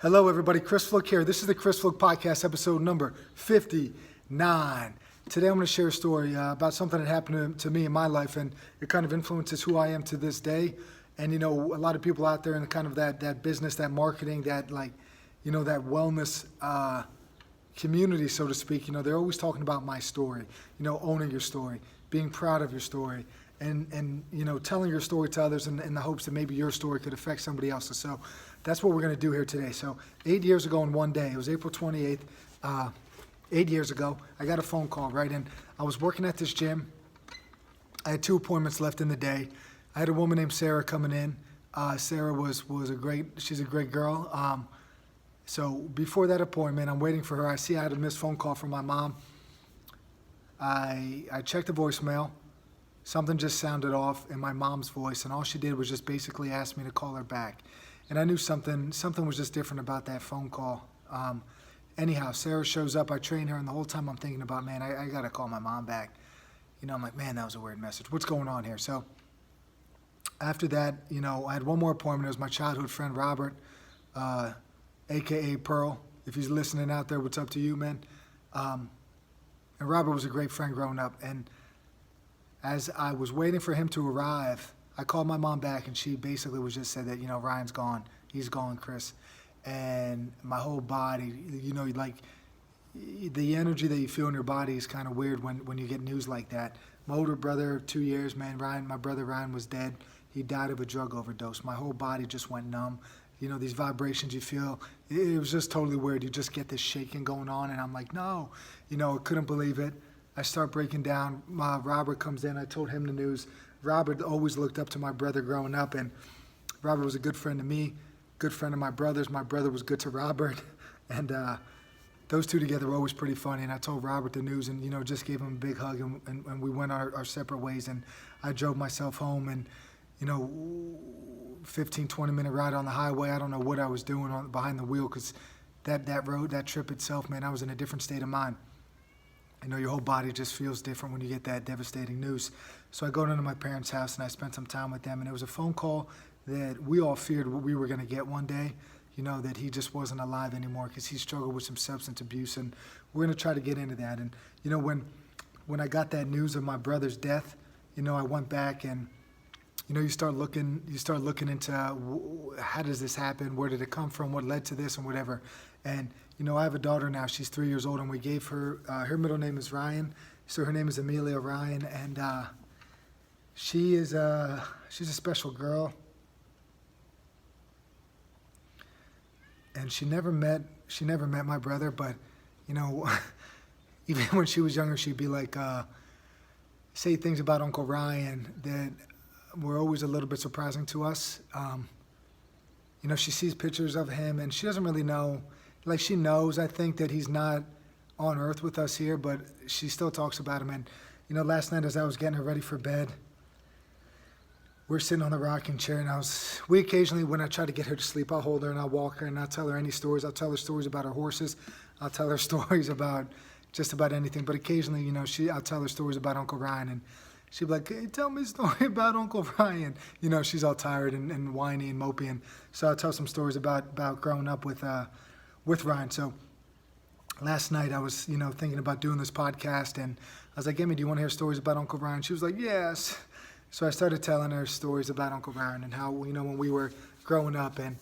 Hello, everybody. Chris Fluke here. This is the Chris Fluke Podcast, episode number 59. Today, I'm going to share a story about something that happened to me in my life, and it kind of influences who I am to this day. And, you know, a lot of people out there in kind of that business, that marketing, that, like, you know, that wellness community, so to speak, you know, they're always talking about my story, you know, owning your story, being proud of your story, and you know, telling your story to others in the hopes that maybe your story could affect somebody else's. So that's what we're going to do here today. So 8 years ago in one day, it was April 28th, 8 years ago, I got a phone call, right? And I was working at this gym. I had 2 appointments left in the day. I had a woman named Sarah coming in. Sarah she's a great girl. So before that appointment, I'm waiting for her. I see I had a missed phone call from my mom. I checked the voicemail. Something just sounded off in my mom's voice, and all she did was just basically ask me to call her back. And I knew something was just different about that phone call. Anyhow, Sarah shows up. I train her, and the whole time I'm thinking about, man, I got to call my mom back. You know, I'm like, man, that was a weird message. What's going on here? So after that, you know, I had one more appointment. It was my childhood friend, Robert, a.k.a. Pearl. If he's listening out there, what's up to you, man? And Robert was a great friend growing up, and as I was waiting for him to arrive, I called my mom back, and she basically was just said that, you know, Ryan's gone. He's gone, Chris. And my whole body, you know, like the energy that you feel in your body is kind of weird when you get news like that. My older brother, 2 years, man, my brother Ryan was dead. He died of a drug overdose. My whole body just went numb. You know, these vibrations you feel, it was just totally weird. You just get this shaking going on, and I'm like, no. You know, I couldn't believe it. I start breaking down. Robert comes in. I told him the news. Robert always looked up to my brother growing up, and Robert was a good friend to me, good friend of my brother's. My brother was good to Robert, and those two together were always pretty funny. And I told Robert the news, and, you know, just gave him a big hug, and we went our separate ways. And I drove myself home, and, you know, 15, 20-minute ride on the highway. I don't know what I was doing behind the wheel, because that road, that trip itself, man, I was in a different state of mind. You know, your whole body just feels different when you get that devastating news. So I go down to my parents' house, and I spent some time with them. And it was a phone call that we all feared what we were going to get one day, you know, that he just wasn't alive anymore because he struggled with some substance abuse. And we're going to try to get into that. And, you know, when I got that news of my brother's death, you know, I went back and, you know, you start looking into how does this happen? Where did it come from? What led to this and whatever. And, you know, I have a daughter now. She's 3 years old, and we gave her, her middle name is Ryan. So her name is Amelia Ryan, and she's a special girl. And she never met my brother, but, you know, even when she was younger, she'd be like, say things about Uncle Ryan that were always a little bit surprising to us. You know, she sees pictures of him, and she doesn't really know. Like, she knows, I think, that he's not on earth with us here, but she still talks about him. And, you know, last night as I was getting her ready for bed, we're sitting on the rocking chair, and we occasionally, when I try to get her to sleep, I'll hold her and I'll walk her and I'll tell her any stories. I'll tell her stories about our horses. I'll tell her stories about just about anything. But occasionally, you know, I'll tell her stories about Uncle Ryan, and she'd be like, hey, tell me a story about Uncle Ryan. You know, she's all tired and whiny and mopey. And so I'll tell some stories about growing up with Ryan. So last night I was, you know, thinking about doing this podcast, and I was like, Emmy, do you want to hear stories about Uncle Ryan? She was like, yes. So I started telling her stories about Uncle Ryan and how, you know, when we were growing up, and,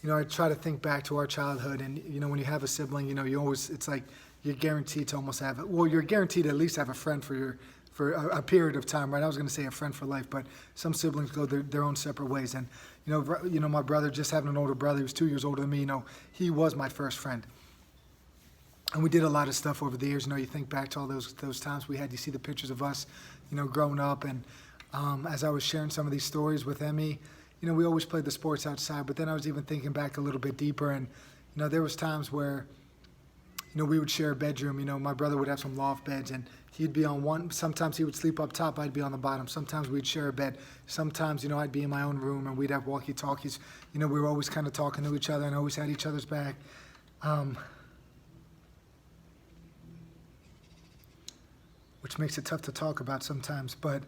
you know, I try to think back to our childhood. And, you know, when you have a sibling, you know, it's like you're guaranteed to almost have it. Well, you're guaranteed to at least have a friend for a period of time, right? I was going to say a friend for life, but some siblings go their own separate ways. And, you know, my brother, just having an older brother, he was 2 years older than me, you know, he was my first friend. And we did a lot of stuff over the years. You know, you think back to all those times we had, you see the pictures of us, you know, growing up. And as I was sharing some of these stories with Emmy, you know, we always played the sports outside, but then I was even thinking back a little bit deeper. And, you know, there was times where, you know, we would share a bedroom. You know, my brother would have some loft beds, and he'd be on one. Sometimes he would sleep up top, I'd be on the bottom. Sometimes we'd share a bed. Sometimes, you know, I'd be in my own room, and we'd have walkie-talkies. You know, we were always kind of talking to each other and always had each other's back. Which makes it tough to talk about sometimes. But,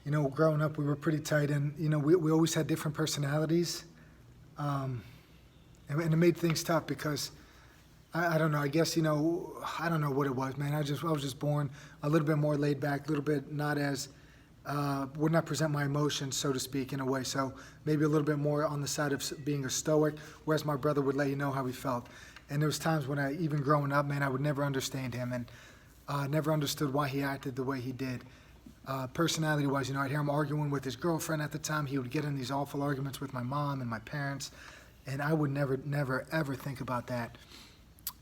you know, growing up, we were pretty tight, and, you know, we always had different personalities. And it made things tough because I don't know. I guess, I don't know what it was, man. I was just born a little bit more laid back, a little bit not as would not present my emotions, so to speak, in a way. So maybe a little bit more on the side of being a stoic, whereas my brother would let you know how he felt. And there was times when even growing up, man, I would never understand him and never understood why he acted the way he did. Personality-wise, I'd hear him arguing with his girlfriend at the time. He would get in these awful arguments with my mom and my parents, and I would never, ever think about that.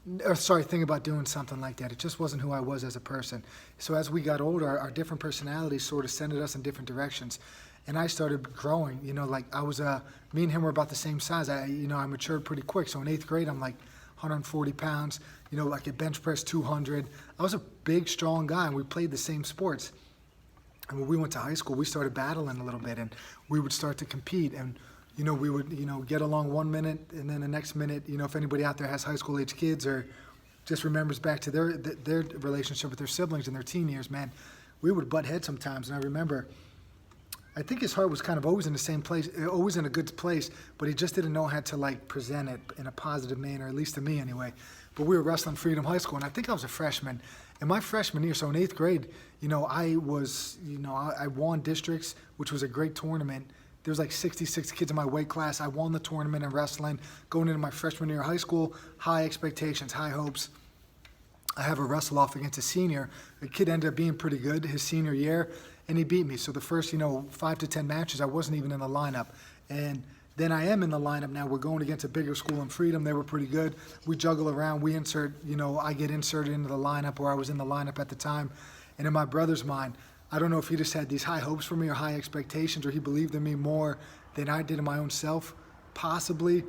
Think about doing something like that. It just wasn't who I was as a person. So as we got older, our different personalities sort of sended us in different directions. And I started growing, me and him were about the same size. I matured pretty quick. So in 8th grade, I'm like 140 pounds, I could bench press 200. I was a big, strong guy, and we played the same sports. And when we went to high school, we started battling a little bit, and we would start to compete. And we would, get along 1 minute, and then the next minute, if anybody out there has high school age kids or just remembers back to their relationship with their siblings in their teen years, man, we would butt heads sometimes. And I remember, I think his heart was kind of always in the same place, always in a good place, but he just didn't know how to present it in a positive manner, at least to me anyway. But we were wrestling Freedom High School, and I think I was a freshman. In my freshman year, so in 8th grade, I won districts, which was a great tournament. There was like 66 kids in my weight class. I won the tournament in wrestling. Going into my freshman year of high school, high expectations, high hopes. I have a wrestle off against a senior. The kid ended up being pretty good his senior year, and he beat me. So the first, 5 to 10 matches, I wasn't even in the lineup. And then I am in the lineup now. We're going against a bigger school in Freedom. They were pretty good. We juggle around. We insert, I get inserted into the lineup, or I was in the lineup at the time. And in my brother's mind, I don't know if he just had these high hopes for me or high expectations, or he believed in me more than I did in my own self, possibly.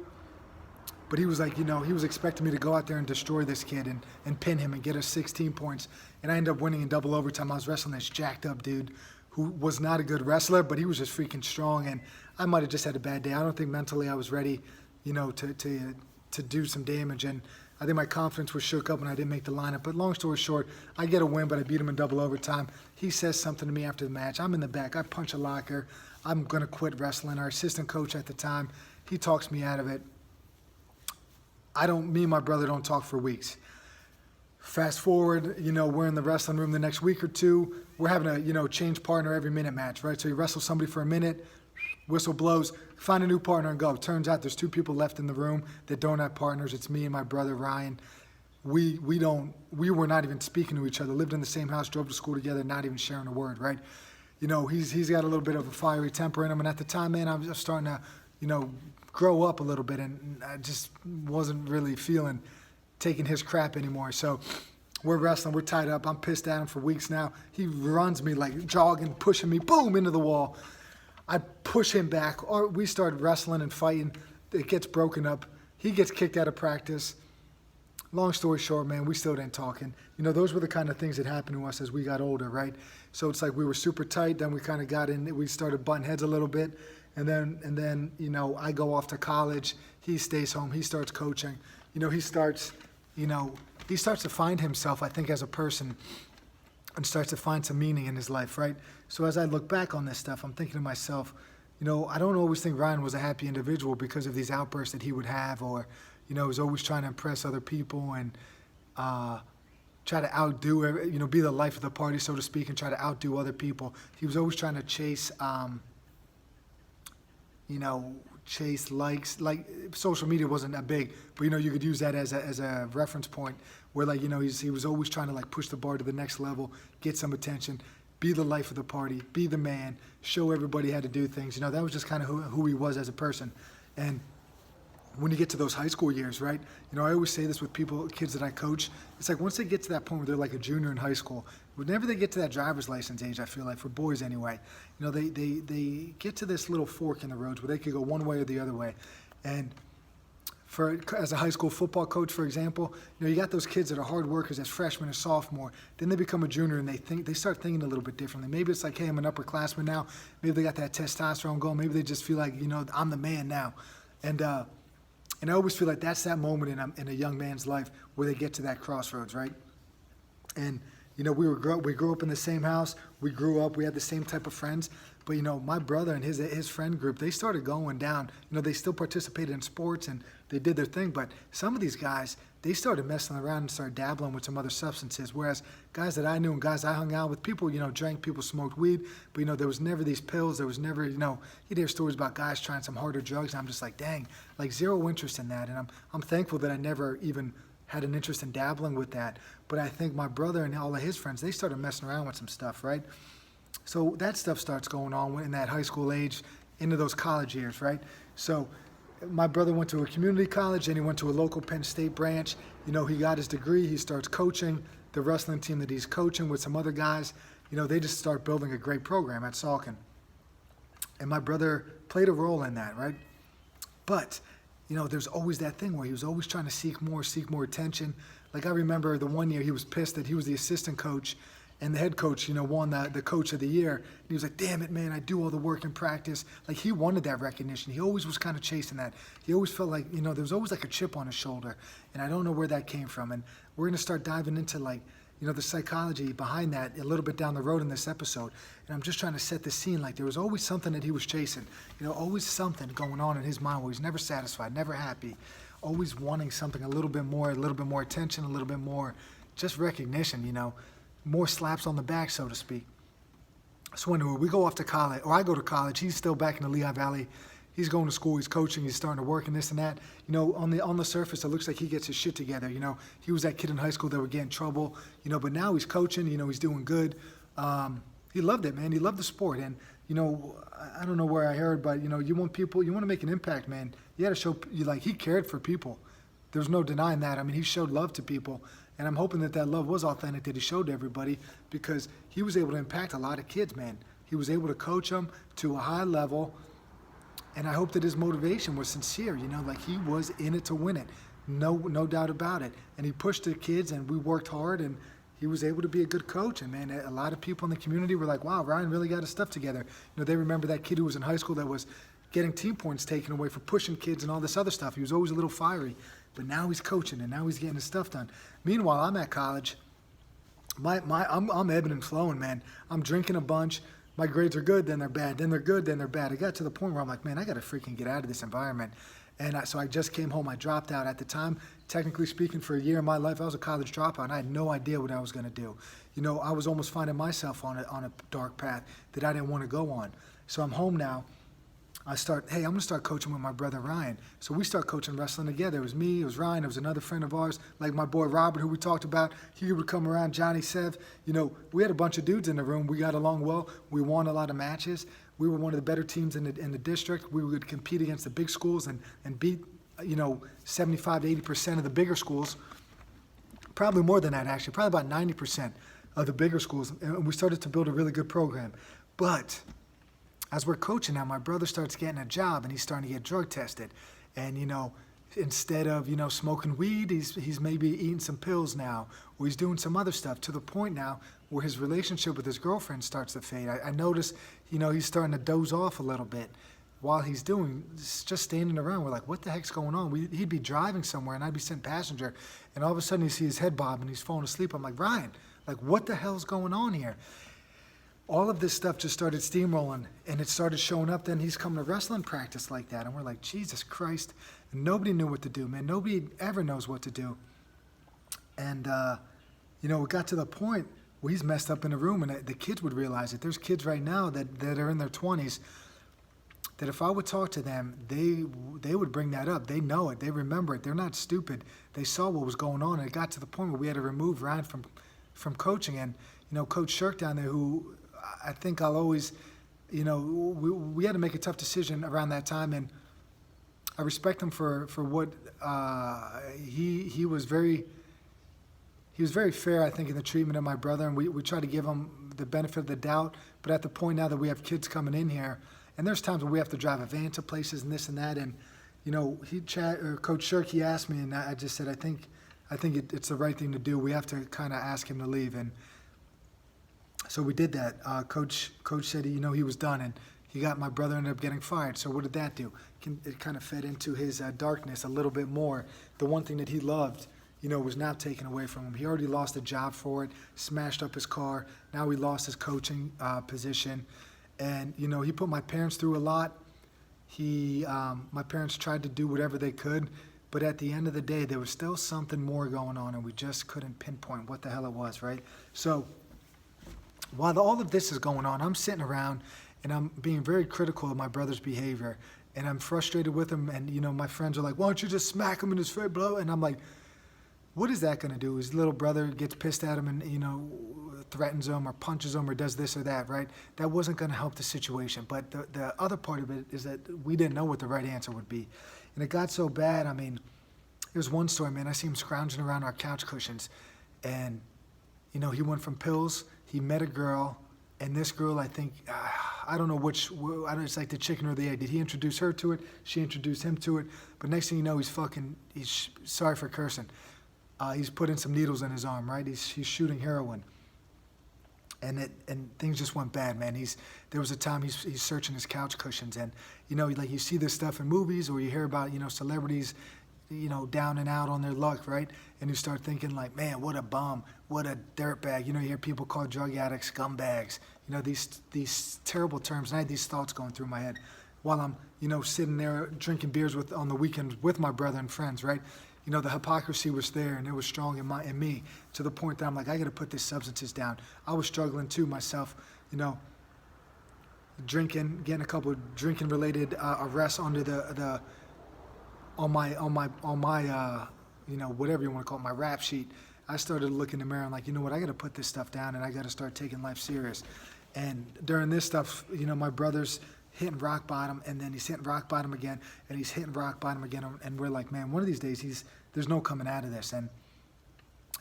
But he was like, he was expecting me to go out there and destroy this kid and pin him and get us 16 points. And I ended up winning in double overtime. I was wrestling this jacked up dude who was not a good wrestler, but he was just freaking strong. And I might have just had a bad day. I don't think mentally I was ready, to do some damage. And I think my confidence was shook up when I didn't make the lineup. But long story short, I get a win, but I beat him in double overtime. He says something to me after the match. I'm in the back. I punch a locker. I'm going to quit wrestling. Our assistant coach at the time, he talks me out of it. Me and my brother don't talk for weeks. Fast forward, we're in the wrestling room the next week or two. We're having a, change partner every minute match, right? So you wrestle somebody for a minute, whistle blows, find a new partner and go. Turns out there's 2 people left in the room that don't have partners. It's me and my brother, Ryan. We were not even speaking to each other, lived in the same house, drove to school together, not even sharing a word, right? He's got a little bit of a fiery temper in him. And at the time, man, I was starting to, grow up a little bit, and I just wasn't really feeling taking his crap anymore. So we're wrestling, we're tied up. I'm pissed at him for weeks now. He runs me like jogging, pushing me, boom, into the wall. I push him back, or we start wrestling and fighting. It gets broken up. He gets kicked out of practice. Long story short, man, we still didn't talk. And, those were the kind of things that happened to us as we got older, right? So it's like we were super tight. Then we kind of got in, we started butting heads a little bit. And then, I go off to college. He stays home. He starts coaching. He starts to find himself, I think, as a person, and starts to find some meaning in his life, right? So as I look back on this stuff, I'm thinking to myself, I don't always think Ryan was a happy individual because of these outbursts that he would have, or, was always trying to impress other people and try to outdo, be the life of the party, so to speak, and try to outdo other people. He was always trying to chase likes. Like, social media wasn't that big, but you could use that as a reference point where, like, he was always trying to push the bar to the next level, get some attention, be the life of the party, be the man, show everybody how to do things. That was just kind of who he was as a person. And when you get to those high school years, right? I always say this with kids that I coach. It's like once they get to that point where they're like a junior in high school, whenever they get to that driver's license age, I feel like, for boys anyway, they get to this little fork in the roads where they could go one way or the other way. And as a high school football coach, for example, you got those kids that are hard workers as freshmen or sophomore. Then they become a junior and they start thinking a little bit differently. Maybe it's like, hey, I'm an upperclassman now. Maybe they got that testosterone going. Maybe they just feel like, I'm the man now. And I always feel like that's that moment in a young man's life where they get to that crossroads, right? And we grew up in the same house. We grew up. We had the same type of friends. But, you know, my brother and his friend group, they started going down. You know, they still participated in sports and they did their thing. But some of these guys, they started messing around and started dabbling with some other substances. Whereas guys that I knew and guys I hung out with, people, you know, drank, people smoked weed. But, you know, there was never these pills. There was never, you know, you'd hear stories about guys trying some harder drugs. And I'm just like, dang, like zero interest in that. And I'm thankful that I never even had an interest in dabbling with that. But I think my brother and all of his friends, they started messing around with some stuff, right? So that stuff starts going on in that high school age into those college years, right? So my brother went to a community college and he went to a local Penn State branch. You know, he got his degree. He starts coaching the wrestling team that he's coaching with some other guys. You know, they just start building a great program at Salkin. And my brother played a role in that, right? But, you know, there's always that thing where he was always trying to seek more attention. Like I remember the one year he was pissed that he was the assistant coach and the head coach, you know, won the coach of the year. And he was like, damn it, man, I do all the work in practice. Like, he wanted that recognition. He always was kind of chasing that. He always felt like, you know, there was always like a chip on his shoulder. And I don't know where that came from. And we're going to start diving into, like, you know, the psychology behind that a little bit down the road in this episode. And I'm just trying to set the scene. Like, there was always something that he was chasing. You know, always something going on in his mind where he's never satisfied, never happy. Always wanting something a little bit more attention, a little bit more just recognition, you know. More slaps on the back, so to speak. So anyway, we go off to college, or I go to college. He's still back in the Lehigh Valley. He's going to school. He's coaching. He's starting to work and this and that. You know, on the surface, it looks like he gets his shit together. You know, he was that kid in high school that would get in trouble. You know, but now he's coaching. You know, he's doing good. He loved it, man. He loved the sport. And you know, I don't know where I heard, but you know, you want to make an impact, man. You got to show like he cared for people. There's no denying that. I mean, he showed love to people. And I'm hoping that love was authentic, that he showed to everybody, because he was able to impact a lot of kids, man. He was able to coach them to a high level, and I hope that his motivation was sincere, you know, like he was in it to win it. No doubt about it. And he pushed the kids, and we worked hard, and he was able to be a good coach. And, man, a lot of people in the community were like, wow, Ryan really got his stuff together. You know, they remember that kid who was in high school that was getting team points taken away for pushing kids and all this other stuff. He was always a little fiery. But now he's coaching, and now he's getting his stuff done. Meanwhile, I'm at college. I'm ebbing and flowing, man. I'm drinking a bunch. My grades are good, then they're bad. Then they're good, then they're bad. I got to the point where I'm like, man, I got to freaking get out of this environment. And so I just came home. I dropped out at the time. Technically speaking, for a year in my life, I was a college dropout, and I had no idea what I was going to do. You know, I was almost finding myself on a dark path that I didn't want to go on. So I'm home now. I'm going to start coaching with my brother Ryan. So we start coaching wrestling together. It was me, it was Ryan, it was another friend of ours, like my boy Robert, who we talked about. He would come around, Johnny Sev. You know, we had a bunch of dudes in the room. We got along well. We won a lot of matches. We were one of the better teams in the district. We would compete against the big schools and beat, you know, 75 to 80% of the bigger schools. Probably more than that, actually. Probably about 90% of the bigger schools. And we started to build a really good program. But as we're coaching now, my brother starts getting a job, and he's starting to get drug tested. And, you know, instead of, you know, smoking weed, he's maybe eating some pills now, or he's doing some other stuff, to the point now where his relationship with his girlfriend starts to fade. I notice, you know, he's starting to doze off a little bit while he's just standing around. We're like, what the heck's going on? He'd be driving somewhere, and I'd be sitting passenger, and all of a sudden you see his head bob, and he's falling asleep. I'm like, Ryan, like, what the hell's going on here? All of this stuff just started steamrolling, and it started showing up. Then he's coming to wrestling practice like that, and we're like, Jesus Christ. And nobody knew what to do, man. Nobody ever knows what to do. And, you know, it got to the point where he's messed up in a room, and the kids would realize it. There's kids right now that are in their 20s that if I would talk to them, they would bring that up. They know it. They remember it. They're not stupid. They saw what was going on, and it got to the point where we had to remove Ryan from coaching. And, you know, Coach Shirk down there, who I think I'll always, you know, we had to make a tough decision around that time, and I respect him for what he was very fair, I think, in the treatment of my brother, and we tried to give him the benefit of the doubt. But at the point now that we have kids coming in here, and there's times when we have to drive a van to places and this and that, and you know, Coach Shirk, he asked me, and I just said, I think it's the right thing to do. We have to kind of ask him to leave, and so we did that. Coach said, you know, he was done, and my brother ended up getting fired. So what did that do? It kind of fed into his darkness a little bit more. The one thing that he loved, you know, was now taken away from him. He already lost a job for it, smashed up his car. Now he lost his coaching position. And, you know, he put my parents through a lot. My parents tried to do whatever they could, but at the end of the day, there was still something more going on, and we just couldn't pinpoint what the hell it was, right? So while all of this is going on, I'm sitting around, and I'm being very critical of my brother's behavior, and I'm frustrated with him, and, you know, my friends are like, why don't you just smack him in his face, bro? And I'm like, what is that going to do? His little brother gets pissed at him and, you know, threatens him or punches him or does this or that, right? That wasn't going to help the situation. But the other part of it is that we didn't know what the right answer would be. And it got so bad, I mean, there's one story, man. I see him scrounging around our couch cushions. And, you know, he went from pills, he met a girl, and this girl, I think, I don't know which, it's like the chicken or the egg. Did he introduce her to it? She introduced him to it. But next thing you know, he's sorry for cursing. He's putting some needles in his arm, right? He's shooting heroin. And things just went bad, man. There was a time he's searching his couch cushions, and, you know, like you see this stuff in movies or you hear about, you know, celebrities, you know, down and out on their luck, right? And you start thinking like, man, what a bum, what a dirtbag. You know, you hear people call drug addicts scumbags. You know, these terrible terms. And I had these thoughts going through my head while I'm, you know, sitting there drinking beers on the weekends with my brother and friends, right? You know, the hypocrisy was there, and it was strong in me, to the point that I'm like, I got to put these substances down. I was struggling too myself, you know, drinking, getting a couple of drinking-related arrests under on my you know, whatever you want to call it, my rap sheet. I started looking in the mirror and like, you know what, I got to put this stuff down, and I got to start taking life serious. And during this stuff, you know, my brother's hitting rock bottom, and then he's hitting rock bottom again, and he's hitting rock bottom again, and we're like, man, one of these days there's no coming out of this. And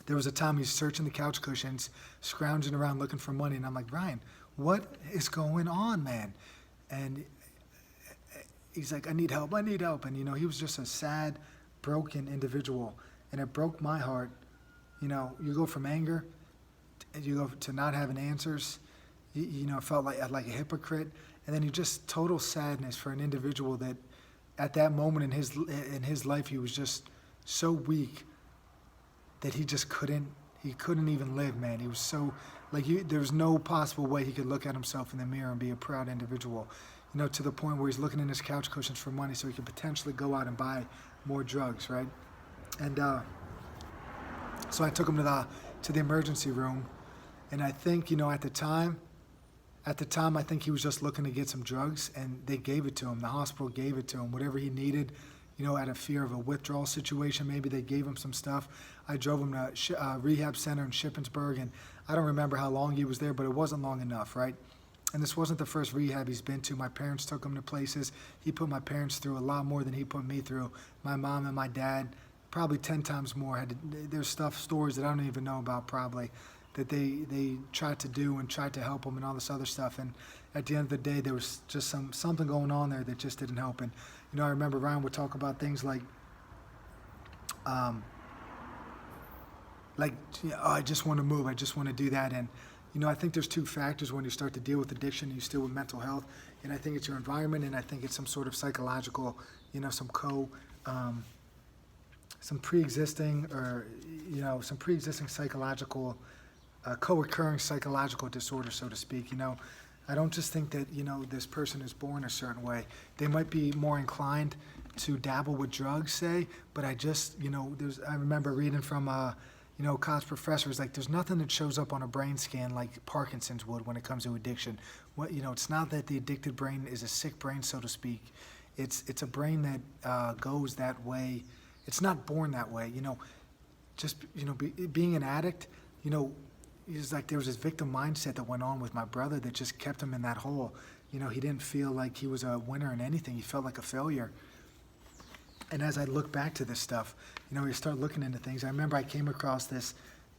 there was a time he's searching the couch cushions, scrounging around looking for money, and I'm like, Ryan, what is going on, man? And he's like, I need help, and, you know, he was just a sad, broken individual, and it broke my heart. You know, you go from anger, you go to not having answers, you know, felt like a hypocrite. And then just total sadness for an individual that at that moment in his life, he was just so weak that he couldn't even live, man. He was so, like, there was no possible way he could look at himself in the mirror and be a proud individual, you know, to the point where he's looking in his couch cushions for money so he could potentially go out and buy more drugs, right? And so I took him to the emergency room, and I think, you know, at the time, I think he was just looking to get some drugs, and they gave it to him. The hospital gave it to him, whatever he needed, you know, out of fear of a withdrawal situation. Maybe they gave him some stuff. I drove him to a rehab center in Shippensburg, and I don't remember how long he was there, but it wasn't long enough, right? And this wasn't the first rehab he's been to. My parents took him to places. He put my parents through a lot more than he put me through. My mom and my dad, probably 10 times more. There's stories that I don't even know about, probably, that they tried to do and tried to help him and all this other stuff. And at the end of the day, there was just something going on there that just didn't help. And, you know, I remember Ryan would talk about things like, oh, I just want to move. I just want to do that. And, you know, I think there's two factors when you start to deal with addiction and you deal with mental health. And I think it's your environment, and I think it's some sort of psychological, you know, some pre-existing psychological co-occurring psychological disorder, so to speak. You know, I don't just think that, you know, this person is born a certain way. They might be more inclined to dabble with drugs, say, but I just, you know, I remember reading from, you know, college professors, like, there's nothing that shows up on a brain scan like Parkinson's would when it comes to addiction. You know, it's not that the addicted brain is a sick brain, so to speak. It's a brain that goes that way. It's not born that way, you know. Just, you know, being an addict, you know, it's like there was this victim mindset that went on with my brother that just kept him in that hole. You know, he didn't feel like he was a winner in anything. He felt like a failure. And as I look back to this stuff, you know, you start looking into things. I remember I came across this,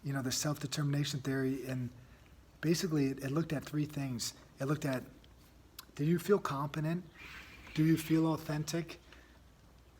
you know, the self-determination theory, and basically it looked at three things. It looked at, do you feel competent? Do you feel authentic?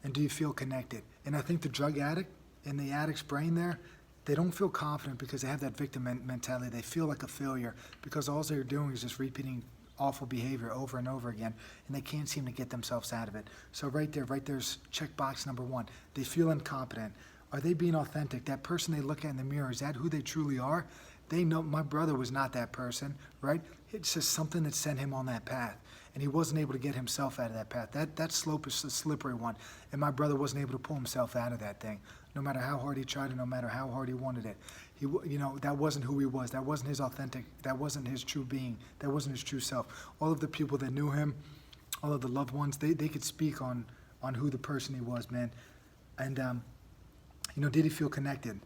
And do you feel connected? And I think the drug addict, in the addict's brain there, they don't feel confident because they have that victim mentality. They feel like a failure because all they're doing is just repeating awful behavior over and over again, and they can't seem to get themselves out of it. So right there's checkbox number one. They feel incompetent. Are they being authentic? That person they look at in the mirror, is that who they truly are? They know my brother was not that person, right? It's just something that sent him on that path. And he wasn't able to get himself out of that path. That slope is a slippery one. And my brother wasn't able to pull himself out of that thing, no matter how hard he tried and no matter how hard he wanted it. That wasn't who he was. That wasn't his authentic, that wasn't his true being. That wasn't his true self. All of the people that knew him, all of the loved ones, they could speak on who the person he was, man. And, did he feel connected?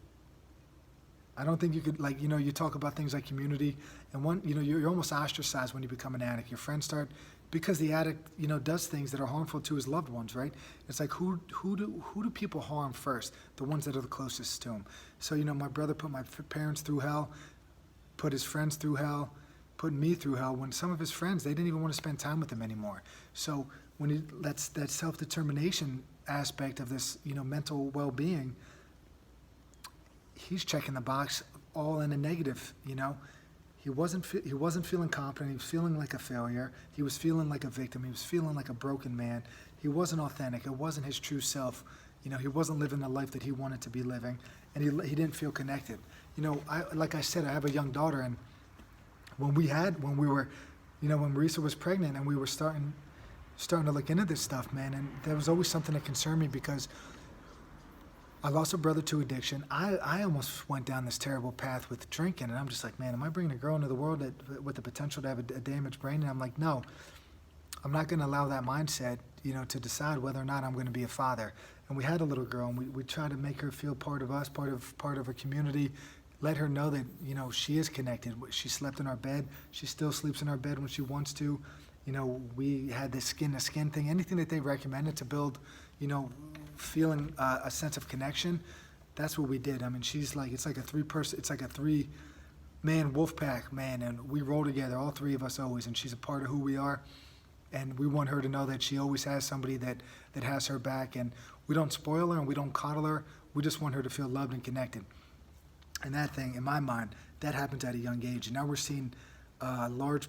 I don't think you could, you talk about things like community, and you're almost ostracized when you become an addict. Your friends start, because the addict, does things that are harmful to his loved ones, right? It's like, who do people harm first? The ones that are the closest to him. So, my brother put my parents through hell, put his friends through hell, put me through hell, when some of his friends, they didn't even want to spend time with him anymore. So that's that self-determination aspect of this, mental well-being, he's checking the box all in a negative, He wasn't feeling confident. He was feeling like a failure. He was feeling like a victim. He was feeling like a broken man. He wasn't authentic. It wasn't his true self. He wasn't living the life that he wanted to be living, and he didn't feel connected. Like I said, I have a young daughter, and when Marisa was pregnant and we were starting to look into this stuff, man, and there was always something that concerned me because I lost a brother to addiction. I almost went down this terrible path with drinking, and I'm just like, man, am I bringing a girl into the world with the potential to have a damaged brain? And I'm like, no, I'm not going to allow that mindset, to decide whether or not I'm going to be a father. And we had a little girl, and we tried to make her feel part of us, part of a community, let her know that, she is connected. She slept in our bed. She still sleeps in our bed when she wants to. We had this skin-to-skin thing, anything that they recommended to build, feeling a sense of connection. That's what we did. I mean, it's like a three-man wolf pack, man, and we roll together, all three of us always, and she's a part of who we are. And we want her to know that she always has somebody that has her back, and we don't spoil her and we don't coddle her. We just want her to feel loved and connected. And that thing, in my mind, that happens at a young age. And now we're seeing a large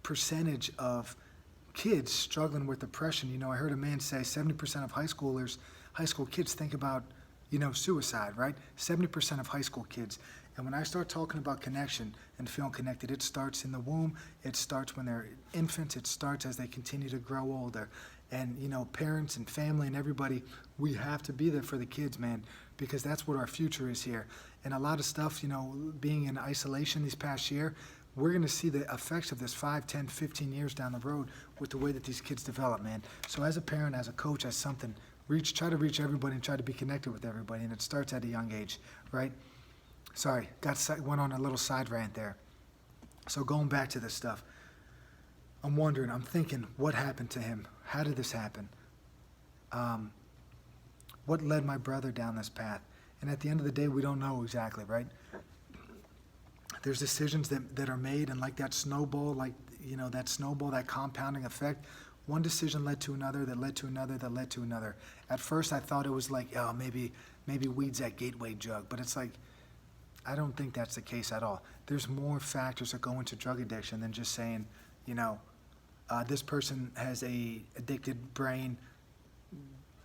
percentage of kids struggling with depression. I heard a man say 70% of high school kids think about, suicide, right? 70% of high school kids. And when I start talking about connection and feeling connected, it starts in the womb. It starts when they're infants. It starts as they continue to grow older. And, parents and family and everybody, we have to be there for the kids, man, because that's what our future is here. And a lot of stuff, being in isolation this past year, we're going to see the effects of this 5, 10, 15 years down the road with the way that these kids develop, man. So as a parent, as a coach, as something, try to reach everybody and try to be connected with everybody. And it starts at a young age, right? Sorry, went on a little side rant there. So going back to this stuff, I'm thinking, what happened to him? How did this happen? What led my brother down this path? And at the end of the day, we don't know exactly, right? There's decisions that are made, and like that snowball, that compounding effect, one decision led to another, that led to another, that led to another. At first, I thought it was like, oh, maybe weed's that gateway drug, but it's like, I don't think that's the case at all. There's more factors that go into drug addiction than just saying, this person has a addicted brain,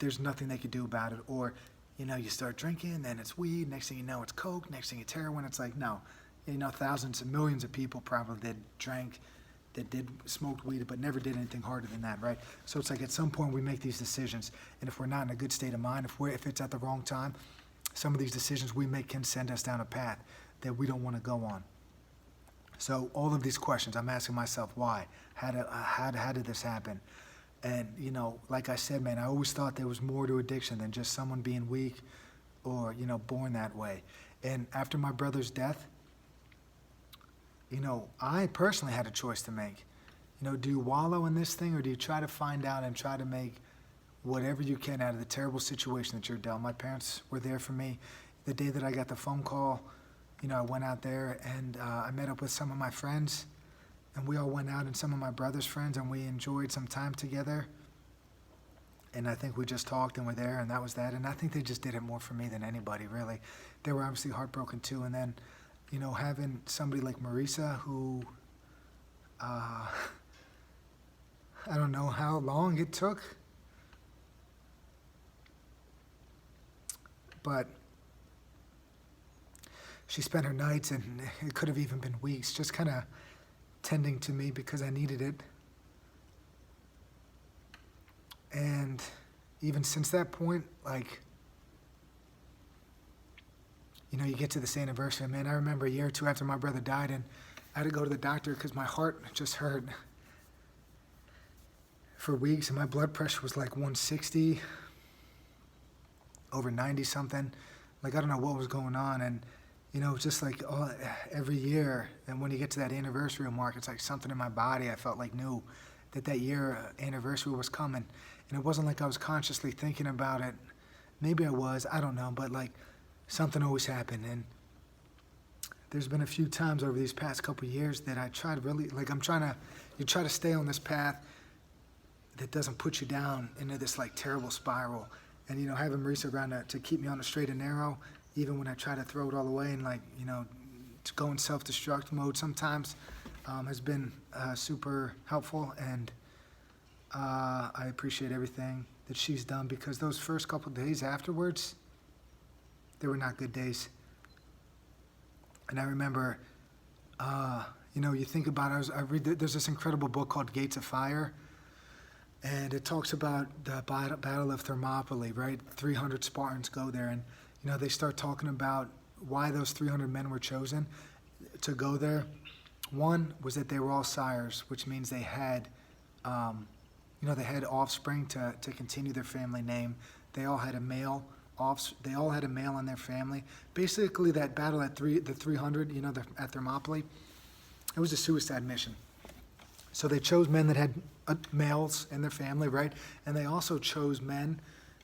there's nothing they could do about it. Or, you start drinking, then it's weed, next thing you know, it's coke, next thing it's heroin. It's like, no. Thousands and millions of people probably that drank, that did smoked weed, but never did anything harder than that, right? So it's like at some point we make these decisions, and if we're not in a good state of mind, if it's at the wrong time, some of these decisions we make can send us down a path that we don't want to go on. So all of these questions, I'm asking myself, why? How did this happen? And, like I said, man, I always thought there was more to addiction than just someone being weak or, born that way. And after my brother's death, I personally had a choice to make. Do you wallow in this thing, or do you try to find out and try to make whatever you can out of the terrible situation that you're dealt? My parents were there for me. The day that I got the phone call, I went out there and I met up with some of my friends, and we all went out, and some of my brother's friends, and we enjoyed some time together. And I think we just talked and were there, and that was that. And I think they just did it more for me than anybody, really. They were obviously heartbroken too. And then, having somebody like Marisa who, I don't know how long it took, but she spent her nights, and it could have even been weeks, just kind of tending to me because I needed it. And even since that point, like, you know, you get to this anniversary, man. I remember a year or two after my brother died, and I had to go to the doctor because my heart just hurt for weeks, and my blood pressure was like 160 over 90 something. Like, I don't know what was going on. And, you know, just like every year, and when you get to that anniversary mark, it's like something in my body I felt like knew that year anniversary was coming. And it wasn't like I was consciously thinking about it. Maybe I was, I don't know, but like something always happened. And there's been a few times over these past couple of years that I tried really, like, you try to stay on this path that doesn't put you down into this like terrible spiral. And, you know, having Marisa around to keep me on the straight and narrow, even when I try to throw it all away and, like, you know, to go in self-destruct mode sometimes, has been super helpful. And I appreciate everything that she's done, because those first couple of days afterwards, they were not good days. And I remember, you know, you think about it, there's this incredible book called Gates of Fire. And it talks about the Battle of Thermopylae, right? 300 Spartans go there, and, you know, they start talking about why those 300 men were chosen to go there. One was that they were all sires, which means they had, you know, they had offspring to continue their family name. They all had a male they all had a male in their family. Basically, that battle at the 300, you know, at Thermopylae, it was a suicide mission. So they chose men that had males in their family, right? And they also chose men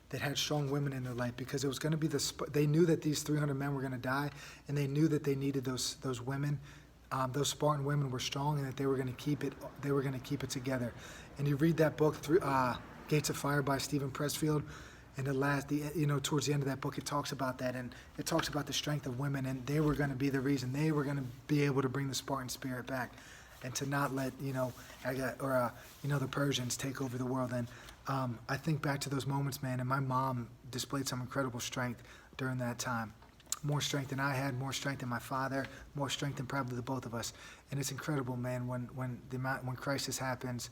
that had strong women in their life, because it was going to be they knew that these 300 men were going to die, and they knew that they needed those women. Those Spartan women were strong, and that they were going to keep it. They were going to keep it together. And you read that book, Gates of Fire by Stephen Pressfield, and you know, towards the end of that book, it talks about that, and it talks about the strength of women, and they were going to be the reason. They were going to be able to bring the Spartan spirit back, and to not let, you know, you know, the Persians take over the world. And I think back to those moments, man, and my mom displayed some incredible strength during that time. More strength than I had, more strength than my father, more strength than probably the both of us. And it's incredible, man, when crisis happens,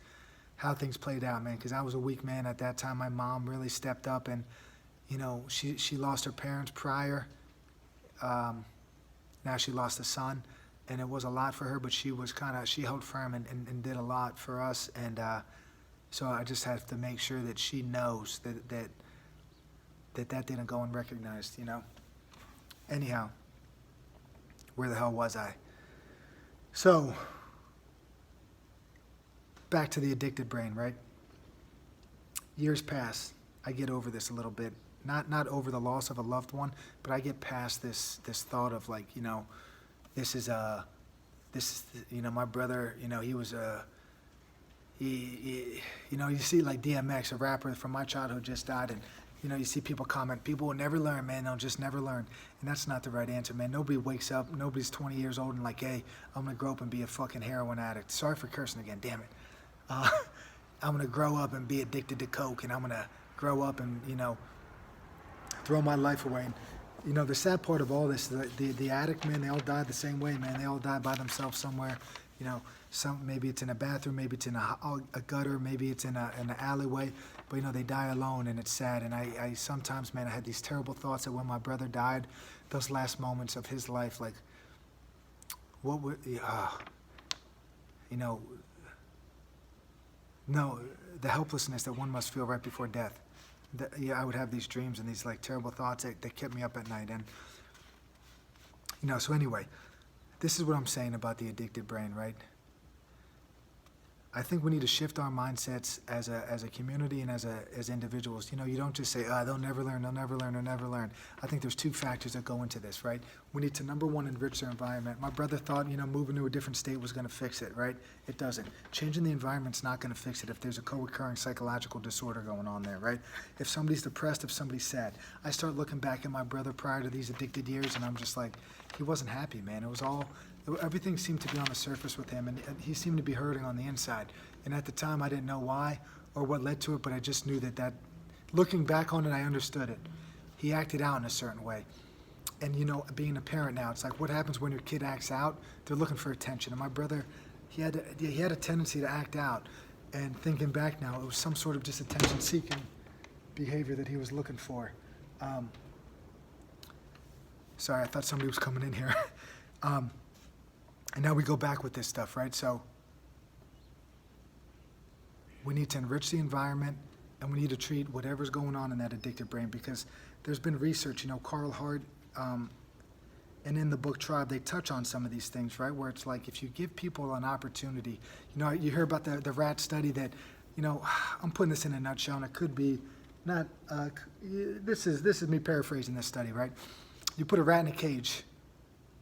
how things played out, man, because I was a weak man at that time. My mom really stepped up, and, you know, she lost her parents prior. Now she lost a son. And it was a lot for her, but she held firm and did a lot for us. And so I just have to make sure that she knows that didn't go unrecognized, you know? Anyhow, where the hell was I? So, back to the addicted brain, right? Years pass. I get over this a little bit. Not over the loss of a loved one, but I get past this thought of, like, you know, this is, you know, my brother, you know, he was, you know, you see like DMX, a rapper from my childhood, just died, and, you know, you see people comment, people will never learn, man, they'll just never learn. And that's not the right answer, man. Nobody wakes up, nobody's 20 years old and like, hey, I'm gonna grow up and be a fucking heroin addict. Sorry for cursing again, damn it. I'm gonna grow up and be addicted to coke, and I'm gonna grow up and, you know, throw my life away. And, you know, the sad part of all this, the addict, man, they all died the same way, man. They all died by themselves somewhere. You know, maybe it's in a bathroom, maybe it's in a gutter, maybe it's in an alleyway. But, you know, they die alone, and it's sad. And I sometimes, man, I had these terrible thoughts that when my brother died, those last moments of his life, like, what would, you know, no, the helplessness that one must feel right before death. I would have these dreams and these like terrible thoughts that kept me up at night. And, you know, so anyway, this is what I'm saying about the addicted brain, right? I think we need to shift our mindsets as a community and as individuals. You know, you don't just say, they'll never learn, they'll never learn, they'll never learn. I think there's two factors that go into this, right? We need to, number one, enrich their environment. My brother thought, you know, moving to a different state was going to fix it, right? It doesn't. Changing the environment's not going to fix it if there's a co-occurring psychological disorder going on there, right? If somebody's depressed, if somebody's sad. I start looking back at my brother prior to these addicted years, and I'm just like, he wasn't happy, man. It was all, everything seemed to be on the surface with him, and he seemed to be hurting on the inside. And at the time, I didn't know why or what led to it, but I just knew that looking back on it, I understood it. He acted out in a certain way. And, you know, being a parent now, it's like, what happens when your kid acts out? They're looking for attention. And my brother, he had a tendency to act out. And thinking back now, it was some sort of just attention-seeking behavior that he was looking for. Sorry, I thought somebody was coming in here. And now we go back with this stuff, right? So we need to enrich the environment, and we need to treat whatever's going on in that addicted brain, because there's been research, you know, Carl Hart, and in the book Tribe, they touch on some of these things, right? Where it's like, if you give people an opportunity, you know, you hear about the rat study that, you know, I'm putting this in a nutshell, and it could be not, this is me paraphrasing this study, right? You put a rat in a cage,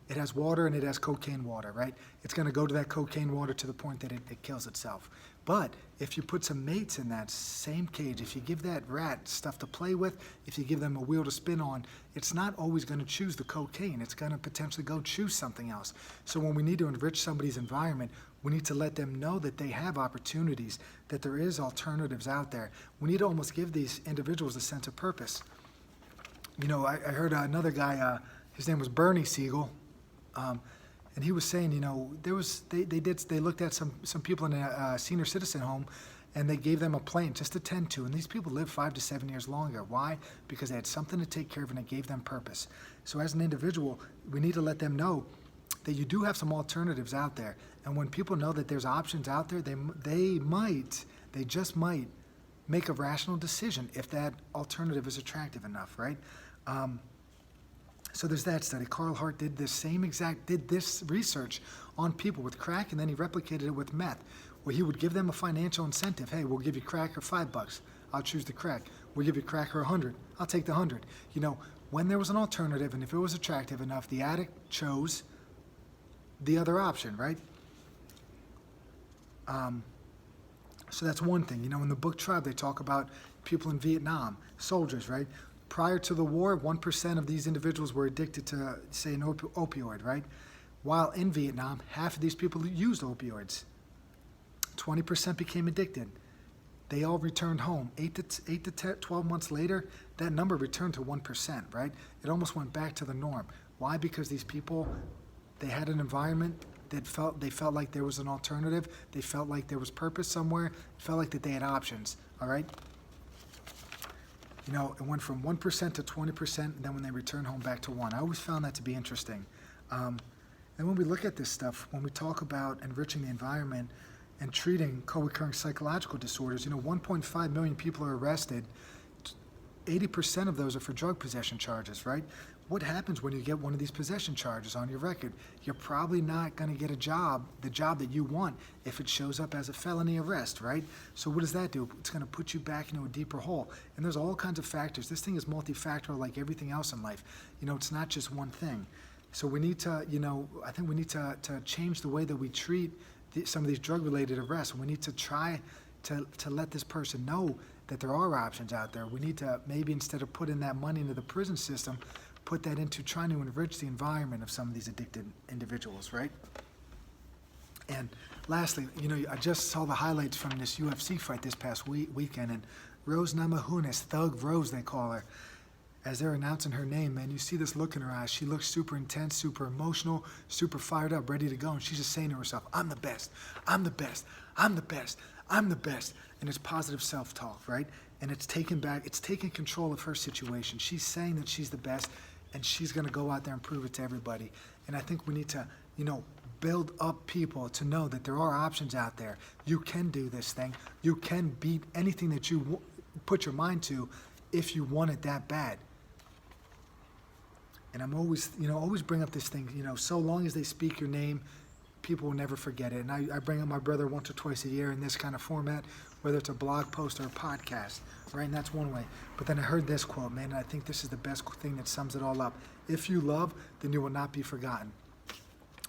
it has water and it has cocaine water, right? It's gonna go to that cocaine water to the point that it kills itself. But if you put some mates in that same cage, if you give that rat stuff to play with, if you give them a wheel to spin on, it's not always going to choose the cocaine. It's going to potentially go choose something else. So when we need to enrich somebody's environment, we need to let them know that they have opportunities, that there is alternatives out there. We need to almost give these individuals a sense of purpose. You know, I heard another guy, his name was Bernie Siegel, and he was saying, you know, they looked at some people in a senior citizen home, and they gave them a plane just to tend to, and these people lived 5 to 7 years longer. Why? Because they had something to take care of, and it gave them purpose. So as an individual, we need to let them know that you do have some alternatives out there, and when people know that there's options out there, they just might make a rational decision if that alternative is attractive enough, right? So there's that study. Carl Hart did this research on people with crack, and then he replicated it with meth, where he would give them a financial incentive. Hey, we'll give you crack for $5. I'll choose the crack. We'll give you crack for 100. I'll take the 100. You know, when there was an alternative, and if it was attractive enough, the addict chose the other option, right? So that's one thing. You know, in the book Tribe, they talk about people in Vietnam, soldiers, right? Prior to the war, 1% of these individuals were addicted to, say, an opioid, right? While in Vietnam, half of these people used opioids. 20% became addicted. They all returned home. 8 to 12 months later, that number returned to 1%, right? It almost went back to the norm. Why? Because these people, they had an environment that they felt like there was an alternative. They felt like there was purpose somewhere. Felt like that they had options, all right? You know, it went from 1% to 20%, and then when they returned home, back to 1%. I always found that to be interesting. And when we look at this stuff, when we talk about enriching the environment and treating co-occurring psychological disorders, you know, 1.5 million people are arrested. 80% of those are for drug possession charges, right? What happens when you get one of these possession charges on your record? You're probably not going to get the job that you want, if it shows up as a felony arrest, right? So what does that do? It's going to put you back into a deeper hole. And there's all kinds of factors. This thing is multifactorial, like everything else in life. You know, it's not just one thing. So we need to, you know, I think we need to change the way that we treat some of these drug-related arrests. We need to try to let this person know that there are options out there. We need to, maybe instead of putting that money into the prison system, put that into trying to enrich the environment of some of these addicted individuals, right? And lastly, you know, I just saw the highlights from this UFC fight this past weekend, and Rose Namajunas, Thug Rose they call her, as they're announcing her name, man, you see this look in her eyes. She looks super intense, super emotional, super fired up, ready to go, and she's just saying to herself, I'm the best, I'm the best, I'm the best, I'm the best. And it's positive self-talk, right? And it's taking control of her situation. She's saying that she's the best, and she's going to go out there and prove it to everybody. And I think we need to, you know, build up people to know that there are options out there. You can do this thing. You can beat anything that you put your mind to if you want it that bad. And I'm always, you know, always bring up this thing, you know, so long as they speak your name, people will never forget it. And I bring up my brother once or twice a year in this kind of format, whether it's a blog post or a podcast, right? And that's one way. But then I heard this quote, man, and I think this is the best thing that sums it all up. If you love, then you will not be forgotten.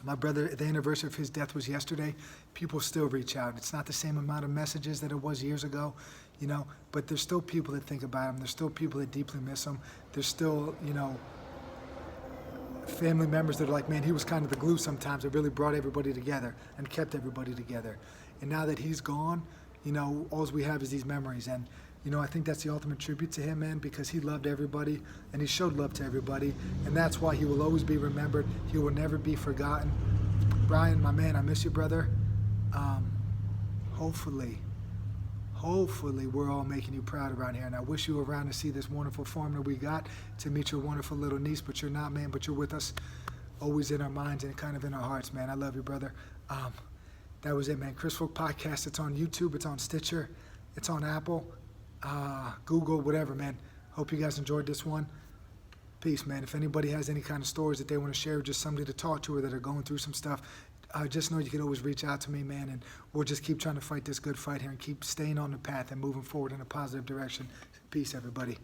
My brother, the anniversary of his death was yesterday. People still reach out. It's not the same amount of messages that it was years ago, you know, but there's still people that think about him. There's still people that deeply miss him. There's still, you know, family members that are like, man, he was kind of the glue sometimes. It really brought everybody together and kept everybody together. And now that he's gone, you know, all we have is these memories. And You know, I think that's the ultimate tribute to him, man, because he loved everybody and he showed love to everybody. And that's why he will always be remembered. He will never be forgotten. Brian, my man, I miss you, brother. Hopefully we're all making you proud around here. And I wish you were around to see this wonderful farm that we got, to meet your wonderful little niece, but you're not, man, but you're with us, always in our minds and kind of in our hearts, man. I love you, brother. That was it, man. Chris Folk Podcast. It's on YouTube. It's on Stitcher. It's on Apple, Google, whatever, man. Hope you guys enjoyed this one. Peace, man. If anybody has any kind of stories that they want to share, just somebody to talk to or that are going through some stuff, just know you can always reach out to me, man, and we'll just keep trying to fight this good fight here and keep staying on the path and moving forward in a positive direction. Peace, everybody.